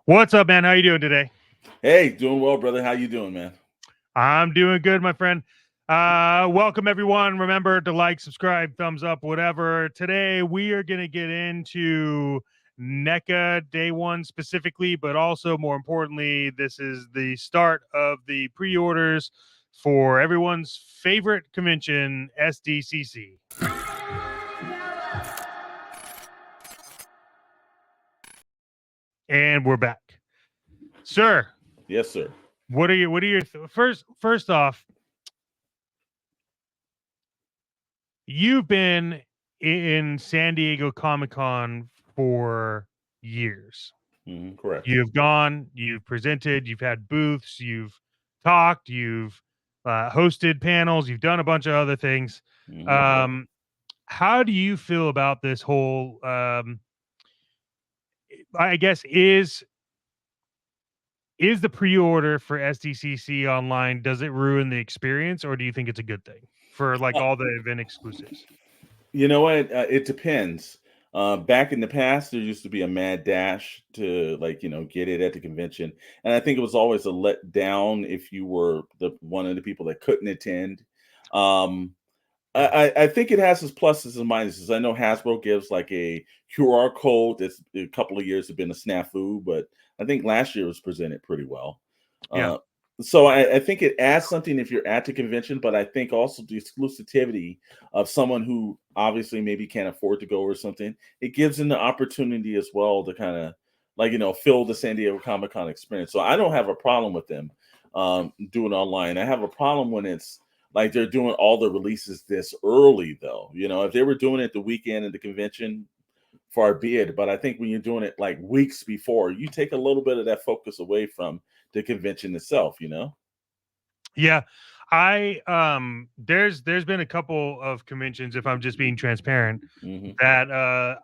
What's up, man? How you doing today? Hey, doing well, brother. How you doing, man? I'm doing good, my friend. Welcome everyone. Remember to like, subscribe, thumbs up, whatever. Today we are going to get into NECA Day 1 specifically, but also more importantly, this is the start of the pre-orders for everyone's favorite convention, SDCC. And we're back. Sir, Yes, sir. what are your first off, you've been in San Diego Comic-Con for years. Correct. You've gone, you've presented, you've had booths, you've talked, you've hosted panels, you've done a bunch of other things. Um, how do you feel about this whole? I guess is the pre-order for SDCC online? Does it ruin the experience, or do you think it's a good thing for like Uh, all the event exclusives? you know what? It depends. Back in the past, there used to be a mad dash to get it at the convention, and I think it was always a letdown if you were the one of the people that couldn't attend. Um, Yeah. I think it has its pluses and minuses. I know Hasbro gives like a QR code that's a couple of years have been a snafu, but I think last year was presented pretty well. Yeah. Uh, so I think it adds something if you're at the convention, but I think also the exclusivity of someone who obviously maybe can't afford to go or something, it gives them the opportunity as well to kind of fill the San Diego Comic Con experience. So I don't have a problem with them doing online. I have a problem when it's like they're doing all the releases this early, though. If they were doing it the weekend of the convention, far be it. But I think when you're doing it like weeks before, you take a little bit of that focus away from the convention itself. Yeah. There's been a couple of conventions, if I'm just being transparent, Hmm. that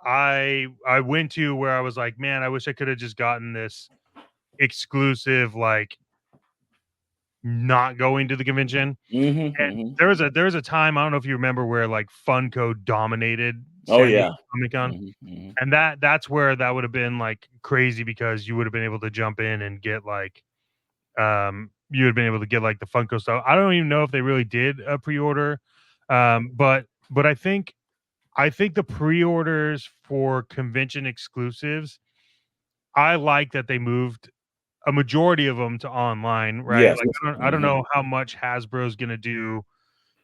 I went to where I was like, man, I wish I could have just gotten this exclusive, like not going to the convention. Hmm. And Hmm. there was a time, I don't know if you remember, where like Funko dominated Oh San Diego yeah. Comic Con. Hmm. Hmm. And that's where that would have been like crazy because you would have been able to jump in and get like you had been able to get like the Funko stuff. I don't even know if they really did a pre-order. But I think the pre-orders for convention exclusives, I like that they moved a majority of them to online, right? Yes. Like I don't Hmm. know how much Hasbro's going to do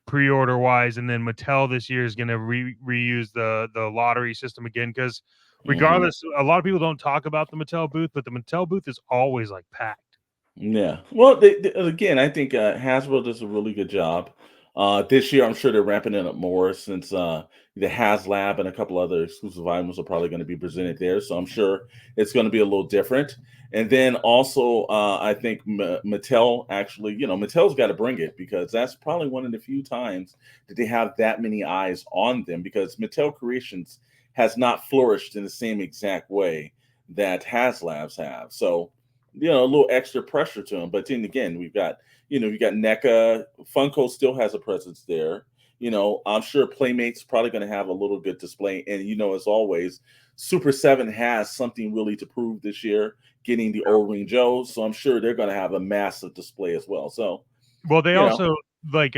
pre-order wise, and then Mattel this year is going to reuse the lottery system again because Hmm. regardless, a lot of people don't talk about the Mattel booth, but the Mattel booth is always like packed. Yeah. Well, again, I think Hasbro does a really good job. This year, I'm sure they're ramping it up more since the HasLab and a couple other exclusive items are probably going to be presented there. So I'm sure it's going to be a little different. And then also, I think Mattel actually, Mattel's got to bring it because that's probably one of the few times that they have that many eyes on them because Mattel Creations has not flourished in the same exact way that HasLabs have. So a little extra pressure to him. But then again, you got NECA, Funko still has a presence there. I'm sure Playmate's probably going to have a little good display. And as always, Super 7 has something really to prove this year, getting the O-Ring Joes. So I'm sure they're going to have a massive display as well. So, Well, they you know, also like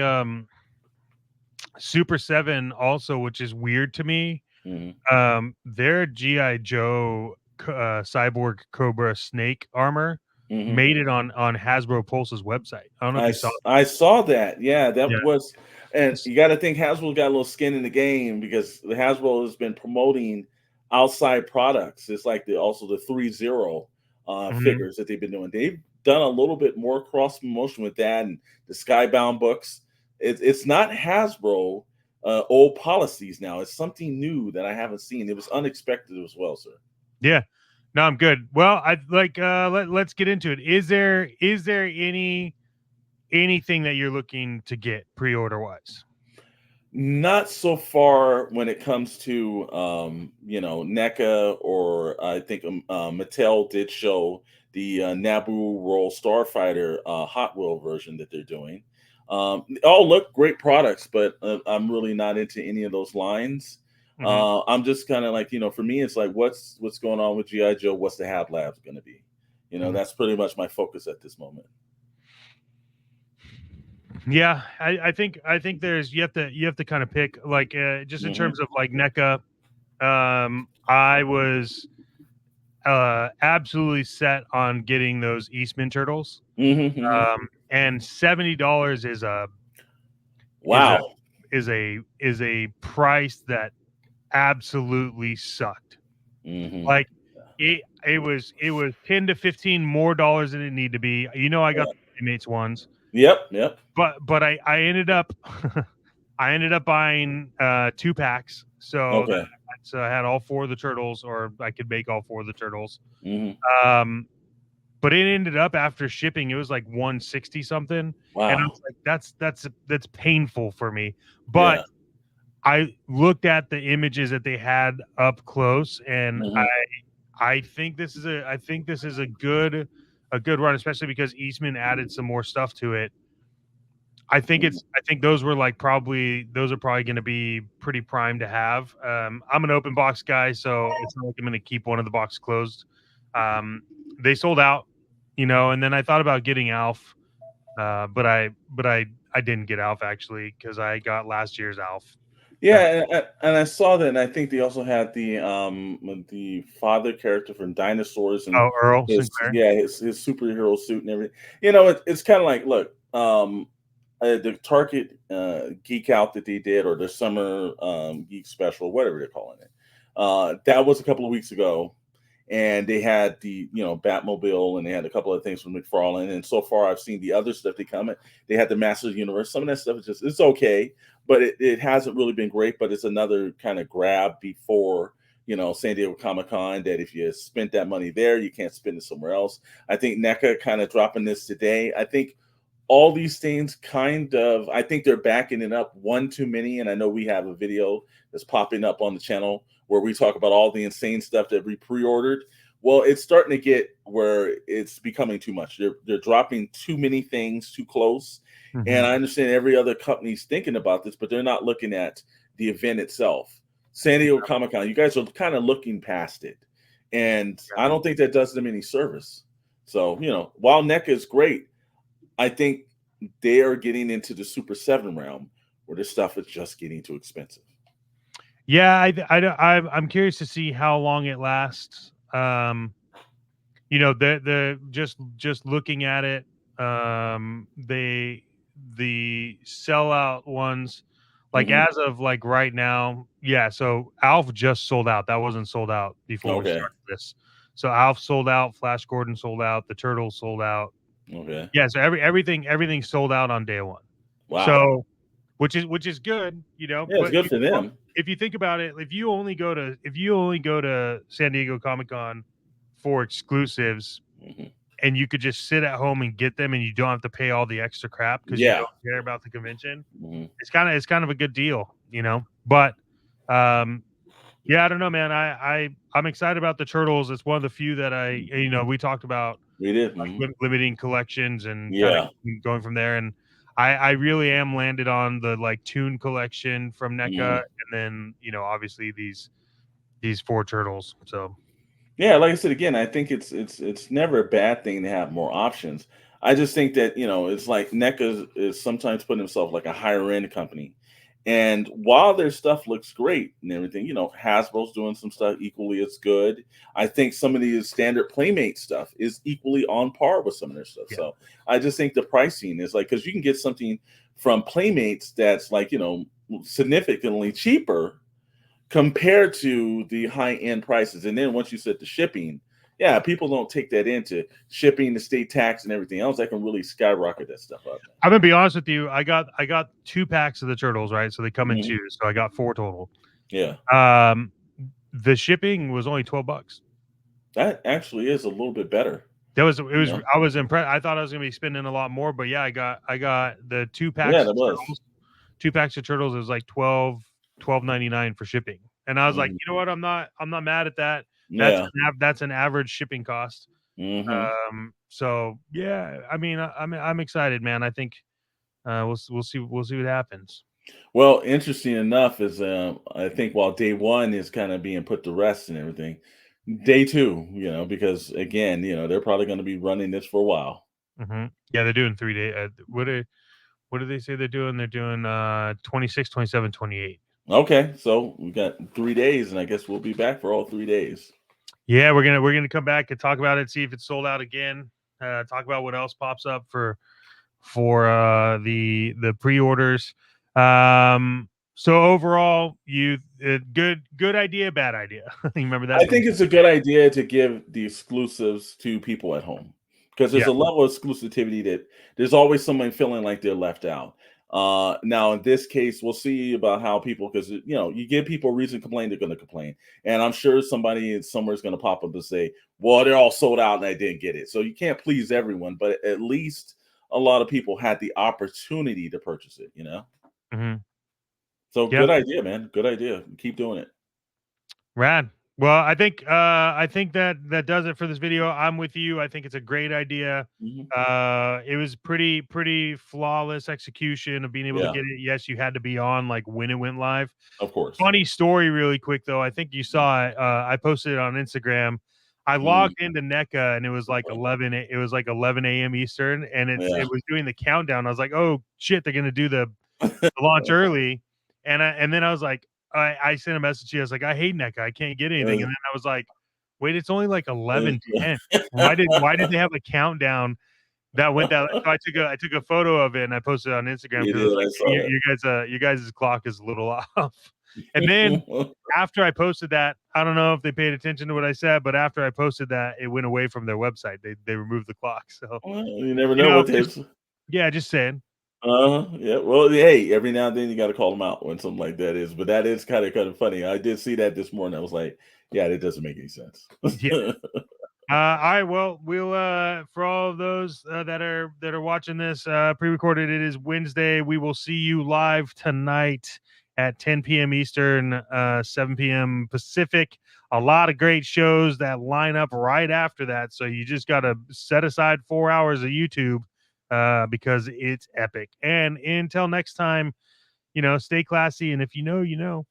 Super 7 also, which is weird to me. mhm. Their GI Joe Cyborg Cobra Snake armor Mhm. made it on Hasbro Pulse's website. I don't know if you saw I saw that. Yeah, that that. was, and Yeah. you got to think Hasbro got a little skin in the game because the Hasbro has been promoting outside products. It's like the 3-0 Mhm. figures that they've been doing. They've done a little bit more cross promotion with that and the Skybound books. It's not Hasbro old policies now. It's something new that I haven't seen. It was unexpected as well, sir. Yeah. No, I'm good. Well, I like let's get into it. Is there anything that you're looking to get pre-order wise? Not so far when it comes to NECA or I think Mattel did show the Naboo Roll Starfighter Hot Wheel version that they're doing. They all look great products, but I'm really not into any of those lines. Mhm. I'm just kind of like for me, it's like what's going on with GI Joe? What's the Hab Labs going to be? That's pretty much my focus at this moment. Yeah, I think there's you have to kind of pick like just in terms of like NECA. I was absolutely set on getting those Eastman turtles. And $70 is a Wow. is a price that absolutely sucked. Like it was 10 to 15 more dollars than it needed to be. I got the Playmates ones, Yep. but I ended up I ended up buying 2 packs. Okay. So I had all 4 of the turtles, or I could make all 4 of the turtles. hmm Um, but it ended up after shipping, it was like 160 something. And I Wow. was like, that's painful for me. But Yeah. I looked at the images that they had up close, and hmm I think this is a good run, especially because Eastman added some more stuff to it. I think those were like those are probably going to be pretty prime to have. I'm an open box guy, so it's not like I'm going to keep one of the box closed. They sold out, and then I thought about getting Alf, but I didn't get Alf actually because I got last year's Alf. Uh, Yeah, and I saw that, and I think they also had the father character from Dinosaurs and oh, Earl his Sinclair. yeah his superhero suit and everything. It's kind of like, look, the Target Geek Out that they did, or the Summer Geek Special, whatever they're calling it. That was a couple of weeks ago, and they had the Batmobile, and they had a couple of things from McFarlane. And so far, I've seen the other stuff they come. They had the Masters of the Universe. Some of that stuff is it's okay, but it hasn't really been great. But it's another kind of grab before San Diego Comic-Con, that if you spent that money there, you can't spend it somewhere else. I think NECA kind of dropping this today. I think all these things I think they're backing it up one too many. And I know we have a video that's popping up on the channel where we talk about all the insane stuff that we pre-ordered. Well, it's starting to get where it's becoming too much. They're dropping too many things too close. And Mhm. I understand every other company's thinking about this, but they're not looking at the event itself. San Diego Comic Con, you guys are kind of looking past it. And Yeah. I don't think that does them any service. So, while NECA is great, I think they are getting into the Super 7 realm where this stuff is just getting too expensive. Yeah, I'm curious to see how long it lasts. The just looking at it, the sellout ones, like hmm as of like right now, yeah. So Alf just sold out. That wasn't sold out before we Okay. started this. So Alf sold out. Flash Gordon sold out. The Turtles sold out. Okay. Yeah. So everything sold out on day one. Wow. So which is good, Yeah, it's But good for them. if you think about it, if you only go to San Diego Comic Con for exclusives, hmm and you could just sit at home and get them, and you don't have to pay all the extra crap because you Yeah. don't care about the convention. hmm It's kind of a good deal. But um, yeah, I don't know, man. I'm excited about the turtles. It's one of the few that we talked about We did. like limiting collections and kind of Yeah. going from there. And I really am landed on the like Toon collection from NECA, hmm and then obviously these 4 turtles. So Yeah, like I said again, I think it's never a bad thing to have more options. I just think that it's like NECA is sometimes putting himself like a higher end company, and while their stuff looks great and everything, Hasbro's doing some stuff equally as good. I think some of the standard Playmate stuff is equally on par with some of their stuff. yeah, So I just think the pricing is like, because you can get something from Playmates that's like significantly cheaper compared to the high end prices. And then once you set the shipping, yeah, people don't take that into shipping, the state tax, and everything else. That can really skyrocket that stuff up. I'm gonna be honest with you. I got 2 packs of the turtles, right? So they come in hmm 2, so I got 4 total. Yeah, Um, the shipping was only $12. that actually is a little bit better. It was I was impressed. I thought I was gonna be spending a lot more, but yeah, I got the 2 Yeah, packs of that was. turtles. 2 packs of turtles. It was like 12.99 for shipping, and I was like, Mhm. you know what? I'm not mad at that. Yeah. That's an average shipping cost. hmm So yeah, I mean, I'm excited, man. I think we'll see what happens. Well, interesting enough is I think while day one is kind of being put to rest and everything, day two, because again, they're probably going to be running this for a while. Yeah, they're doing 3 day. What do they say they're doing? They're doing 26, 27, 28. Okay, so we got 3 days, and I guess we'll be back for all 3 days. Yeah, we're gonna come back and talk about it, see if it's sold out again. Talk about what else pops up for the pre-orders. So overall, good idea, bad idea. You remember that I from think it's a good idea to give the exclusives to people at home because there's yeah. a level of exclusivity that there's always someone feeling like they're left out. Now, in this case, we'll see about how people, because you give people a reason to complain, they're going to complain, and I'm sure somebody somewhere is going to pop up and say, "Well, they're all sold out and I didn't get it." So you can't please everyone, but at least a lot of people had the opportunity to purchase it. Hmm. So Yeah. good idea, man. Good idea. Keep doing it. Rad. Well, I think that does it for this video. I'm with you. I think it's a great idea. Mhm. It was pretty flawless execution of being able to Yeah, get it. Yes, you had to be on like when it went live. of course. Funny story, really quick though. I think you saw it. I posted it on Instagram. I Mm. logged into NECA and it was like 11. It was like 11 a.m. Eastern, and Yeah. it was doing the countdown. I was like, oh shit, they're gonna do the launch early, and then I was like, I sent a message to you. I was like, I hate NECA. I can't get anything. And then I was like, wait, it's only like 11:10. Why did they have a countdown that went that? So I took a photo of it and I posted it on Instagram You because I was did, I like, saw you guys' clock is a little off. And then that. after I posted that, I don't know if they paid attention to what I said, but after I posted that, it went away from their website. They removed the clock. So Well, you never know what just there's. yeah, just saying. Yeah. Well, hey, every now and then you got to call them out when something like that is, but that is kind of funny. I did see that this morning. I was like, yeah, that doesn't make any sense. Yeah. All right. Well, we'll for all of those that are watching this pre-recorded, it is Wednesday. We will see you live tonight at 10 p.m. Eastern, 7 p.m. Pacific. A lot of great shows that line up right after that. So you just got to set aside 4 hours of YouTube because it's epic. And until next time, stay classy. And if you know, you know.